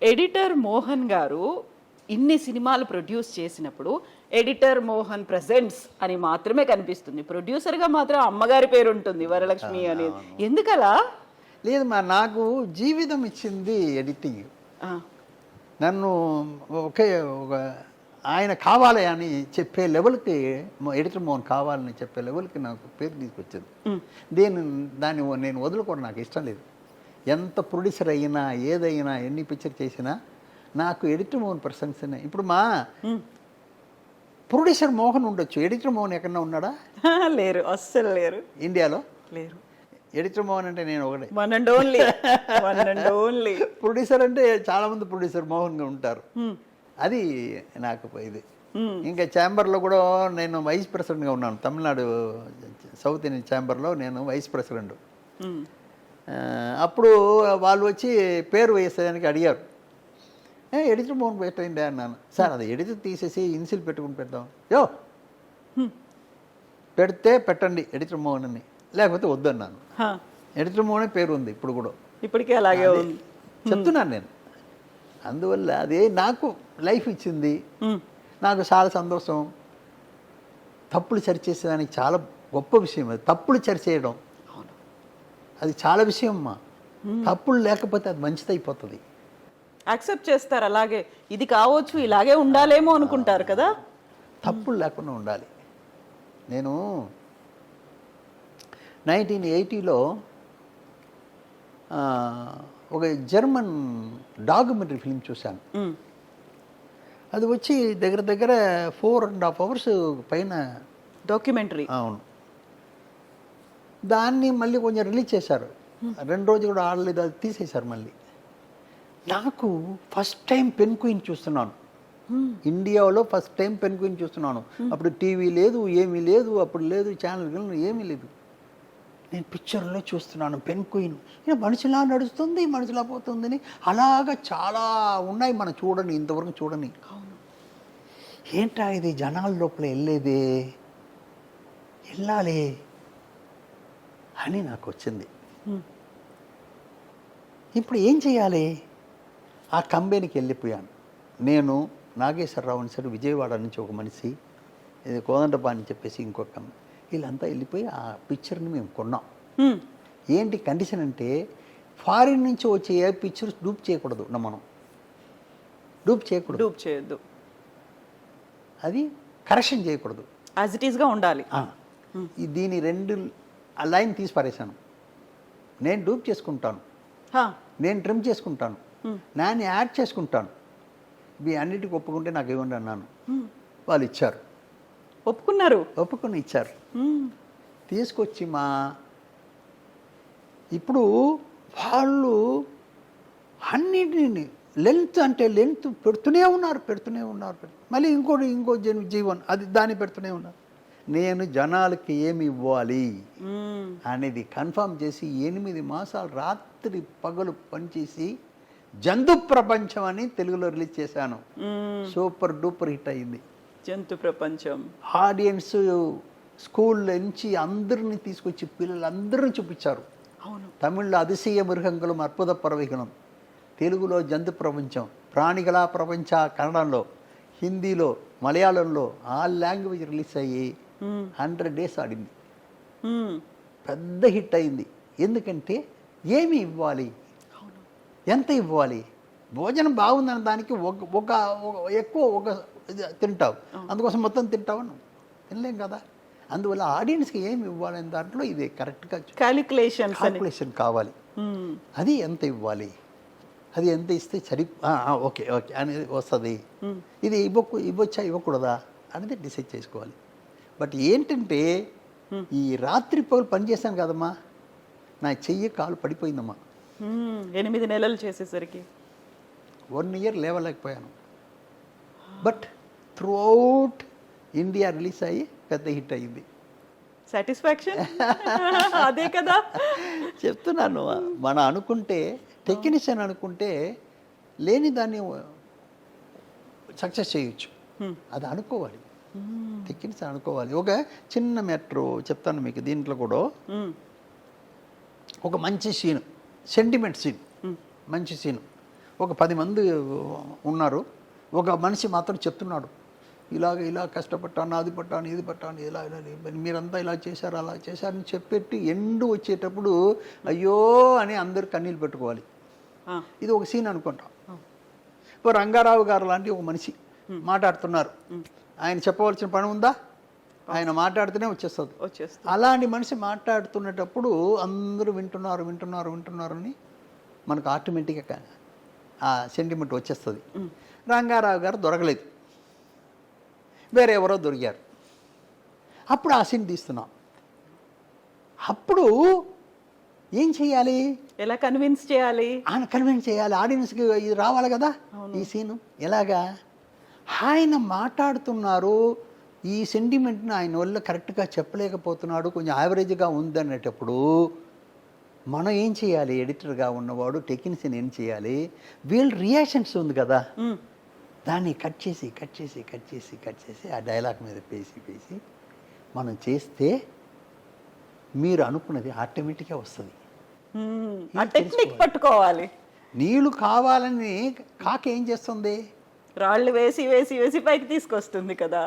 Editor Mohan గారు ఇన్ని సినిమాలు ప్రొడ్యూస్ చేసినప్పుడు ఎడిటర్ మోహన్ ప్రెజెంట్స్ అని మాత్రమే కనిపిస్తుంది. ప్రొడ్యూసర్గా మాత్రం అమ్మగారి పేరు ఉంటుంది, వరలక్ష్మి అనేది. ఎందుకలా? లేదు మా, నాకు జీవితం ఇచ్చింది ఎడిటింగ్. నన్ను ఒక ఆయన కావాలి అని చెప్పే లెవెల్కి, ఎడిటర్ మోహన్ కావాలని చెప్పే లెవెల్కి నాకు పేరు తీసుకొచ్చింది. దాన్ని నేను వదులుకోవడం నాకు ఇష్టం లేదు. ఎంత ప్రొడ్యూసర్ అయినా, ఏదైనా, ఎన్ని పిక్చర్ చేసినా నాకు ఎడిటర్ మోహన్ ప్రశంసనే. ఇప్పుడు మా ప్రొడ్యూసర్ మోహన్ ఉండొచ్చు, ఎడిటర్ మోహన్ ఎక్కడన్నా ఉన్నాడా? లేరు, అస్సలు లేరు, ఇండియాలో లేరు. ఎడిటర్ మోహన్ అంటే నేను ఒకటే, వన్ అండ్ ఓన్లీ. ప్రొడ్యూసర్ అంటే చాలా మంది ప్రొడ్యూసర్ మోహన్గా ఉంటారు. అది నాకు ఇది. ఇంకా ఛాంబర్లో కూడా నేను వైస్ ప్రెసిడెంట్గా ఉన్నాను. తమిళనాడు సౌత్ ఇండియన్ ఛాంబర్లో నేను వైస్ ప్రెసిడెంట్. అప్పుడు వాళ్ళు వచ్చి పేరు వేసేదానికి అడిగారు. ఎడిటర్ మోహన్ పెట్టండి అన్నాను. సార్ అది ఎడిటర్ తీసేసి ఇన్సిల్ పెట్టుకుని పెడతాం. పెడితే పెట్టండి ఎడిటర్ మోహన్ అని, లేకపోతే వద్దన్నాను. ఎడిటర్ మోహనే పేరు ఉంది ఇప్పుడు కూడా, ఇప్పటికే అలాగే ఉంది చెప్తున్నాను నేను. అందువల్ల అదే నాకు లైఫ్ ఇచ్చింది. నాకు చాలా సంతోషం. తప్పులు సరిచేసేదానికి చాలా గొప్ప విషయం అది. తప్పులు సరిచేయడం అది చాలా విషయం అమ్మా. తప్పులు లేకపోతే అది మంచిది అయిపోతుంది. యాక్సెప్ట్ చేస్తారు, అలాగే ఇది కావచ్చు, ఇలాగే ఉండాలేమో అనుకుంటారు కదా. తప్పులు లేకుండా ఉండాలి. నేను 1980లో ఒక జర్మన్ డాక్యుమెంటరీ ఫిల్మ్ చూశాను. అది వచ్చి దగ్గర దగ్గర 4.5 hours పైన డాక్యుమెంటరీ. అవును. దాన్ని మళ్ళీ కొంచెం రిలీజ్ చేశారు. 2 రోజులు కూడా ఆడలేదు, అది తీసేశారు మళ్ళీ. నాకు ఫస్ట్ టైం పెన్ క్వీన్ చూస్తున్నాను ఇండియాలో. ఫస్ట్ టైం పెన్ క్వీన్ చూస్తున్నాను. అప్పుడు టీవీ లేదు, ఏమీ లేదు, అప్పుడు లేదు ఛానల్, ఏమీ లేదు. నేను పిక్చర్లో చూస్తున్నాను పెన్ క్వీన్. మనిషిలా నడుస్తుంది, మనిషిలా పోతుందని. అలాగా చాలా ఉన్నాయి మనం చూడని, ఇంతవరకు చూడని. ఏంటా ఇది జనాల లోపల వెళ్ళేదే, వెళ్ళాలి అని నాకు వచ్చింది. ఇప్పుడు ఏం చేయాలి? ఆ కంపెనీకి వెళ్ళిపోయాను. నేను, నాగేశ్వరరావు అని సరే, విజయవాడ నుంచి ఒక మనిషి, ఇది కోదండపాని చెప్పేసి ఇంకొక కంపెనీ, వీళ్ళంతా వెళ్ళిపోయి ఆ పిక్చర్ని మేము కొన్నాం. ఏంటి కండిషన్ అంటే, ఫారిన్ నుంచి వచ్చే ఏ పిక్చర్స్ డూప్ చేయకూడదు. మనం డూప్ చేయొద్దు, అది కరెక్షన్ చేయకూడదు, యాజ్ ఇట్ ఈస్గా ఉండాలి. దీని 2 లైన్ తీసి పారేశాను. నేను డూప్ చేసుకుంటాను, నేను ట్రిమ్ చేసుకుంటాను, నేను యాడ్ చేసుకుంటాను, ఇవి అన్నిటికీ ఒప్పుకుంటే నాకు ఇవ్వండి అన్నాను. వాళ్ళు ఇచ్చారు, ఒప్పుకుని ఇచ్చారు. తీసుకొచ్చి ఇప్పుడు వాళ్ళు అన్నిటిని లెంత్ అంటే లెంత్ పెడుతూనే ఉన్నారు. మళ్ళీ ఇంకో జీవన్ అది దాన్ని పెడుతూనే ఉన్నారు. నేను జనాలకి ఏమి ఇవ్వాలి అనేది కన్ఫర్మ్ చేసి 8 మాసాలు రాత్రి పగలు పనిచేసి జంతు ప్రపంచం అని తెలుగులో రిలీజ్ చేశాను. సూపర్ డూపర్ హిట్ అయింది. జంతు ప్రపంచం ఆడియన్స్ స్కూల్ నుంచి అందరినీ తీసుకొచ్చి పిల్లలందరినీ చూపించారు. తమిళ్లో అతిశయ మృగంగులం అద్భుత పరవిగణం, తెలుగులో జంతు ప్రపంచం, ప్రాణిగల ప్రపంచ కన్నడంలో, హిందీలో, మలయాళంలో ఆల్ లాంగ్వేజ్ రిలీజ్ అయ్యి 100 days ఆడింది. పెద్ద హిట్ అయింది. ఎందుకంటే ఏమి ఇవ్వాలి, ఎంత ఇవ్వాలి? భోజనం బాగుందన్న దానికి ఎక్కువ తింటావు, అందుకోసం మొత్తం తింటావు, తినలేం కదా. అందువల్ల ఆడియన్స్కి ఏమి ఇవ్వాలనే దాంట్లో ఇది కరెక్ట్గా క్యాలిక్యులేషన్ కావాలి. అది ఎంత ఇవ్వాలి, అది ఎంత ఇస్తే ఓకే అనేది వస్తుంది. ఇది ఇవ్వచ్చా ఇవ్వకూడదా అనేది డిసైడ్ చేసుకోవాలి. బట్ ఏంటంటే ఈ రాత్రి పగలు పనిచేశాను కదమ్మా, నా చెయ్యి కాలు పడిపోయిందమ్మా. 8 నెలలు చేసేసరికి 1 year లేవలేకపోయాను. But throughout India release అయ్యి పెద్ద హిట్ అయ్యింది. సాటిస్ఫాక్షన్ అదే కదా చెప్తున్నాను. మనం అనుకుంటే, టెక్నీషియన్ అనుకుంటే లేని దాన్ని సక్సెస్ చేయొచ్చు. అది అనుకోవాలి, టెక్నీషియన్ అనుకోవాలి. ఒక చిన్న మ్యాటర్ చెప్తాను మీకు. దీంట్లో కూడా ఒక మంచి సీన్, సెంటిమెంట్ సీన్, మంచి సీన్. ఒక 10 మంది ఉన్నారు. ఒక మనిషి మాత్రం చెప్తున్నాడు, ఇలా కష్టపడ్డాను, అది పట్టాను, ఇది పట్టాను, ఇలా మీరంతా ఇలా చేశారు, అలా చేశారని చెప్పెట్టి ఎండు వచ్చేటప్పుడు అయ్యో అని అందరు కన్నీళ్ళు పెట్టుకోవాలి. ఇది ఒక సీన్ అనుకుంటాం. ఇప్పుడు రంగారావు గారు లాంటి ఒక మనిషి మాట్లాడుతున్నారు, ఆయన చెప్పవలసిన పని ఉందా, ఆయన మాట్లాడితేనే వచ్చేస్తుంది. అలాంటి మనిషి మాట్లాడుతున్నప్పుడు అందరూ వింటున్నారని మనకు ఆటోమేటిక్గా ఆ సెంటిమెంట్ వచ్చేస్తుంది. రంగారావు గారు దొరకలేదు, వేరే ఎవరో దొరికారు. అప్పుడు ఆ సీన్ తీస్తున్నాం. అప్పుడు ఏం చేయాలి, ఎలా కన్విన్స్ చేయాలి, ఆడియన్స్కి ఇది రావాలి కదా ఈ సీను. ఎలాగా ఆయన మాట్లాడుతున్నారు, ఈ సెంటిమెంట్ని ఆయన వల్ల కరెక్ట్గా చెప్పలేకపోతున్నాడు, కొంచెం యావరేజ్గా ఉందనేటప్పుడు మనం ఏం చేయాలి, ఎడిటర్గా ఉన్నవాడు టెక్నీషియన్ ఏం చేయాలి, వీళ్ళ రియాక్షన్స్ ఉంది కదా దాన్ని కట్ చేసి ఆ డైలాగ్ మీద పేసి మనం చేస్తే మీరు అనుకున్నది ఆటోమేటిక్గా వస్తుంది. టెక్నిక్ పట్టుకోవాలి. నీళ్ళు కావాలని కాక ఏం చేస్తుంది, రాళ్ళు వేసి పైకి తీసుకొస్తుంది కదా.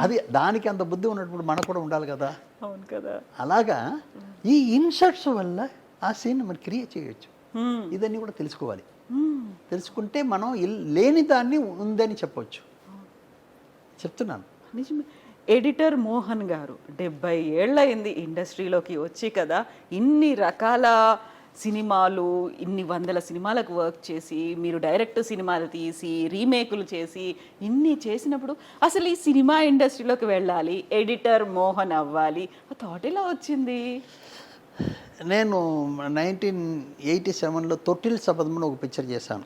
అది దానికి అంత బుద్ధి ఉన్నప్పుడు మనకు కూడా ఉండాలి కదా. అవును కదా. అలాగా ఈ ఇన్సర్ట్స్ వల్ల ఆ సీన్ మనం క్రియేట్ చేయొచ్చు. ఇదన్నీ కూడా తెలుసుకోవాలి. తెలుసుకుంటే మనం లేని దాన్ని ఉందని చెప్పొచ్చు. చెప్తున్నాను. నిజమే. ఎడిటర్ మోహన్ గారు 70 ఏళ్ళయింది ఇండస్ట్రీలోకి వచ్చి కదా, ఇన్ని రకాల సినిమాలు, ఇన్ని వందల సినిమాలకు వర్క్ చేసి, మీరు డైరెక్ట్ సినిమాలు తీసి రీమేకులు చేసి ఇన్ని చేసినప్పుడు అసలు ఈ సినిమా ఇండస్ట్రీలోకి వెళ్ళాలి, ఎడిటర్ మోహన్ అవ్వాలి, ఆ థాట్ ఎలా వచ్చింది? నేను 1987లో తొట్టిల్ శబదం ఒక పిక్చర్ చేశాను.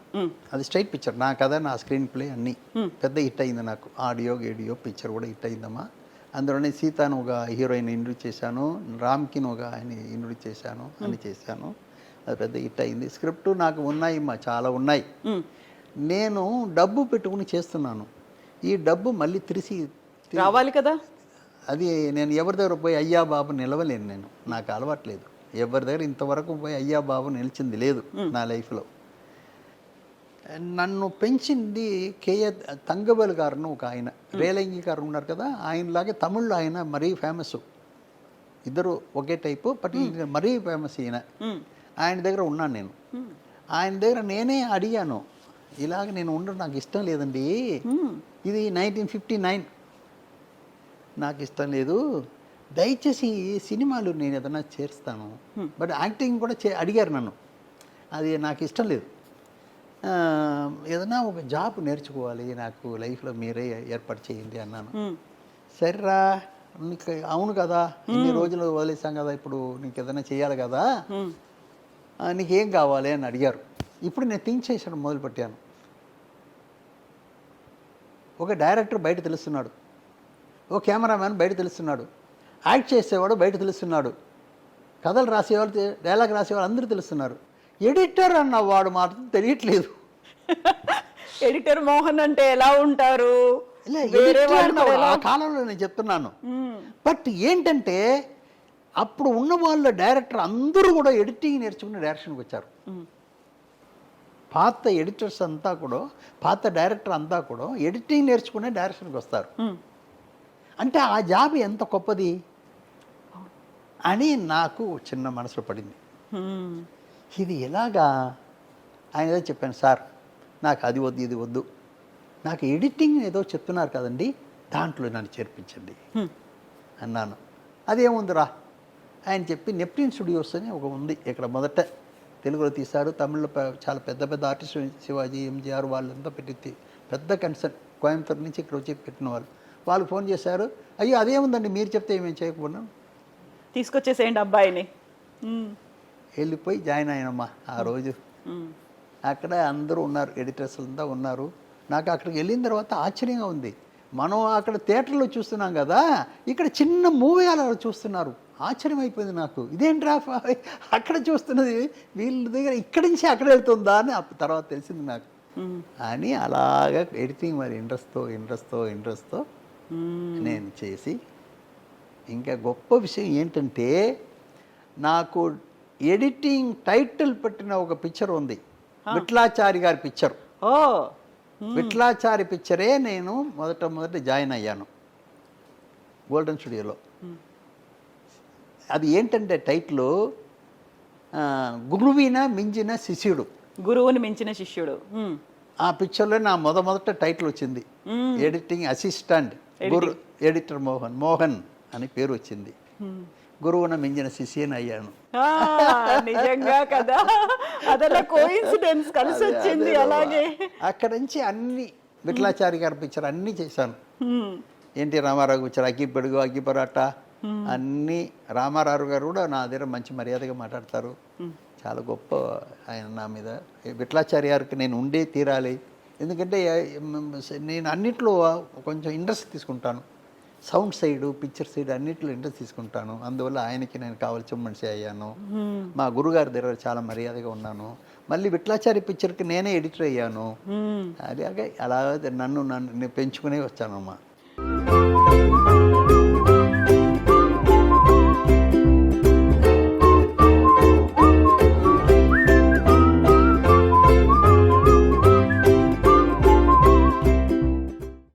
అది స్ట్రైట్ పిక్చర్, నా కథ, నా స్క్రీన్ ప్లే అన్నీ పెద్ద హిట్ అయింది. నాకు ఆడియో పిక్చర్ కూడా హిట్ అయిందమ్మా. అందులోనే సీతాను ఒక హీరోయిన్ ఇంట్రడ్యూస్ చేశాను, రామ్కిన్ ఒక ఆయన ఇంట్రడ్యూస్ చేశాను, అన్ని చేశాను. అది పెద్ద హిట్ అయింది. స్క్రిప్ట్ నాకు ఉన్నాయమ్మా, చాలా ఉన్నాయి. నేను డబ్బు పెట్టుకుని చేస్తున్నాను. ఈ డబ్బు మళ్ళీ తిరిగి రావాలి కదా. అది నేను ఎవరి దగ్గర పోయి అయ్యా బాబు నిలవలేను. నేను నాకు అలవాట్లేదు, ఎవరి దగ్గర ఇంతవరకు పోయి అయ్యా బాబు నిలిచింది లేదు నా లైఫ్లో. నన్ను పెంచింది కేఏ తంగబల్ గారును ఒక ఆయన, రేలంగి గారు ఉన్నారు కదా, ఆయనలాగే తమిళ్లో ఆయన మరీ ఫేమస్. ఇద్దరు ఒకే టైపు, బట్ మరీ ఫేమస్ ఈయన. ఆయన దగ్గర ఉన్నాను నేను. ఆయన దగ్గర నేనే అడిగాను, ఇలాగ నేను ఉండడం నాకు ఇష్టం లేదండి, ఇది 1959, నాకు ఇష్టం లేదు, దయచేసి సినిమాలు నేను ఏదైనా చేస్తాను, బట్ యాక్టింగ్ కూడా అడిగారు నన్ను, అది నాకు ఇష్టం లేదు, ఏదైనా ఒక జాబ్ నేర్చుకోవాలి, నాకు లైఫ్లో మీరే ఏర్పాటు చేయండి అన్నాను. సరేరా, నీకు అవును కదా, ఇన్ని రోజులు వదిలేసాం కదా, ఇప్పుడు నీకు ఏదైనా చేయాలి కదా, నీకేం కావాలి అని అడిగారు. ఇప్పుడు నేను థింక్ చేసాను, మొదలుపెట్టాను. ఒక డైరెక్టర్ బయట తెలుస్తున్నాడు, ఓ కెమెరామ్యాన్ బయట తెలుస్తున్నాడు, యాక్ట్ చేసేవాడు బయట తెలుస్తున్నాడు, కథలు రాసేవాళ్ళు, డైలాగ్ రాసేవాళ్ళు అందరూ తెలుస్తున్నారు. ఎడిటర్ అన్నవాడు మాత్రం తెలియట్లేదు. ఎడిటర్ మోహన్ అంటే ఎలా ఉంటారు ఆ కాలంలో నేను చెప్తున్నాను. బట్ ఏంటంటే అప్పుడు ఉన్న వాళ్ళ డైరెక్టర్ అందరూ కూడా ఎడిటింగ్ నేర్చుకుని డైరెక్షన్కి వచ్చారు. పాత ఎడిటర్స్ అంతా కూడా, పాత డైరెక్టర్ అంతా కూడా ఎడిటింగ్ నేర్చుకునే డైరెక్షన్కి వస్తారు. అంటే ఆ జాబ్ ఎంత గొప్పది అని నాకు చిన్న మనసులో పడింది. ఇది ఎలాగా ఆయన ఏదో చెప్పాను, సార్ నాకు అది వద్దు ఇది వద్దు, నాకు ఎడిటింగ్ ఏదో చెప్తున్నారు కదండి, దాంట్లో నన్ను చేర్పించండి అన్నాను. అదేముందిరా ఆయన చెప్పి, నెప్ట్యూన్ స్టూడియోస్ అని ఒక ఉంది ఇక్కడ, మొదట తెలుగులో తీశారు, తమిళ్లో చాలా పెద్ద పెద్ద ఆర్టిస్టు, శివాజీ, ఎంజీఆర్ వాళ్ళంతా పెట్టి పెద్ద కన్సర్న్, కోయంబత్తూరు నుంచి ఇక్కడ వచ్చి పెట్టిన వాళ్ళు ఫోన్ చేశారు, అయ్యో అదేముందండి మీరు చెప్తే ఏమేమి చేయకపోయినా తీసుకొచ్చేసేయండి అబ్బాయిని. వెళ్ళిపోయి జాయిన్ అయినమ్మా. ఆ రోజు అక్కడ అందరూ ఉన్నారు, ఎడిటర్స్ అంతా ఉన్నారు. నాకు అక్కడికి వెళ్ళిన తర్వాత ఆశ్చర్యంగా ఉంది, మనం అక్కడ థియేటర్లో చూస్తున్నాం కదా, ఇక్కడ చిన్న మూవీ అలా చూస్తున్నారు. ఆశ్చర్యం అయిపోయింది నాకు, ఇదేంట్రా అక్కడ చూస్తున్నది వీళ్ళ దగ్గర ఇక్కడి నుంచి అక్కడ వెళ్తుందా అని తర్వాత తెలిసింది నాకు. అని అలాగా ఎడిటింగ్ మరి ఇంట్రెస్ట్తో నేను చేసి, ఇంకా గొప్ప విషయం ఏంటంటే నాకు ఎడిటింగ్ టైటిల్ పెట్టిన ఒక పిక్చర్ ఉంది, విఠలాచారి గారి పిక్చర్. ఓ విఠలాచారి పిక్చరే నేను మొదట జాయిన్ అయ్యాను గోల్డెన్ స్టూడియోలో. అది ఏంటంటే టైటిల్ గురువిన మించిన శిష్యుడు. గురువుని మించిన శిష్యుడు. ఆ పిక్చర్లో నా మొదట టైటిల్ వచ్చింది. ఎడిటింగ్ అసిస్టెంట్ ఎడిటర్ మోహన్ అని పేరు వచ్చింది. గురువున మించిన శిష్యుని అయ్యాను. నిజంగా కదా, అదలా కోఇన్సిడెన్స్ కలిసి వచ్చింది. అలాగే అక్కడ నుంచి అన్ని విఠలాచారి గారి పిక్చర్ అన్నీ చేశాను. ఎన్టీ రామారావు పిక్చర్ అగ్గి పెడుగు అగ్గి పరాట అన్నీ. రామారావు గారు కూడా నా దగ్గర మంచి మర్యాదగా మాట్లాడతారు. చాలా గొప్ప ఆయన నా మీద. విఠలాచారి గారికి నేను ఉండే తీరాలి. ఎందుకంటే నేను అన్నిట్లో కొంచెం ఇంట్రెస్ట్ తీసుకుంటాను. సౌండ్ సైడు పిక్చర్ సైడ్ అన్నిట్లో ఇంట్రెస్ట్ తీసుకుంటాను. అందువల్ల ఆయనకి నేను కావాల్సిన మనిషి అయ్యాను. మా గురుగారి దగ్గర చాలా మర్యాదగా ఉన్నాను. మళ్ళీ విఠలాచారి పిక్చర్కి నేనే ఎడిటర్ అయ్యాను. అలాగే అలా నన్ను పెంచుకునే వచ్చాను అమ్మా.